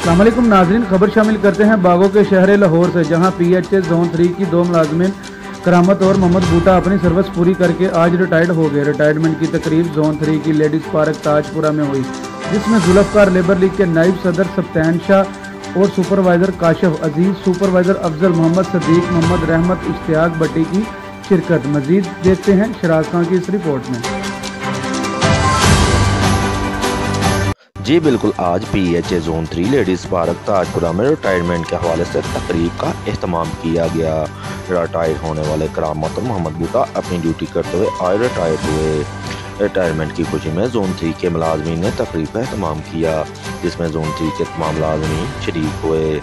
अस्सलाम वालेकुम नाजरीन, खबर शामिल करते हैं बागों के शहर लाहौर से, जहां PHA जोन 3 की 2 मुलाजमीन करामत और मोहम्मद बूटा अपनी सर्विस पूरी करके आज रिटायर्ड हो गए। रिटायरमेंट की तकरीब जोन 3 की लेडीज़ पार्क ताजपुरा में हुई, जिसमें जुल्फकार लेबर लीग के नायब सदर सप्तान शाह और सुपरवाइज़र काशिफ अजीज़, सुपरवाइज़र अफजल मोहम्मद सदीक मोहम्मद रहमत इश्तियाक भट्टी की शिरकत। मजीद देखते हैं शराज खान की इस रिपोर्ट में। जी बिल्कुल, आज PHA zone 3 ladies park Tajpura में रिटायरमेंट के हवाले से तकरीब का एहतमाम किया गया। रिटायर होने वाले करामत और मोहम्मद बूटा अपनी ड्यूटी करते हुए आज रिटायर हुए। रिटायरमेंट की खुशी में जोन 3 के मुलाजमीन ने तकरीब का एहतमाम किया, जिसमें जोन 3 के तमाम मुलाजमीन शरीक हुए।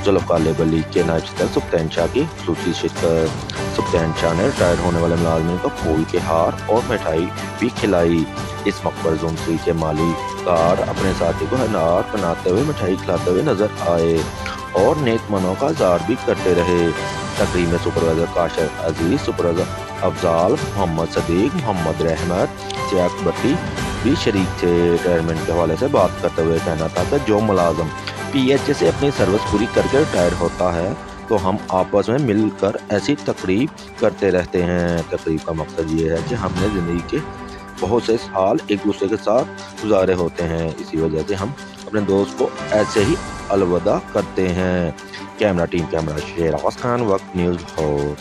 जुल्फकार लेबर लीग के नायब सदर सप्तान शाह की खुसूसी शिरकत। सप्तान शाह ने रिटायर होने वाले मुलाजमीन को फूल के हार और मिठाई भी खिलाई। इस मौके पर जोन 3 के माली कार अपने साथी को अनार बनाते हुए मिठाई खिलाते हुए नजर आए और नेक मनों का इज़हार भी करते रहे। तकरीब में सुपरवाइजर काशिफ अजीज, सुपरवाइजर अफजाल मोहम्मद सदीक मोहम्मद रहमत इश्तियाक भट्टी भी शरीक थे। रिटायरमेंट के हवाले से बात करते हुए कहना था कि जो मुलाजम PHA से अपनी सर्विस पूरी करके रिटायर होता है तो हम आपस में मिलकर ऐसी तकरीब करते रहते हैं। तकरीब का मकसद ये है कि हमने ज़िंदगी के बहुत से साल एक दूसरे के साथ गुजारे होते हैं, इसी वजह से हम अपने दोस्त को ऐसे ही अलविदा करते हैं। कैमरा टीम कैमरा शेराज खान, वक्त न्यूज़ लाहौर।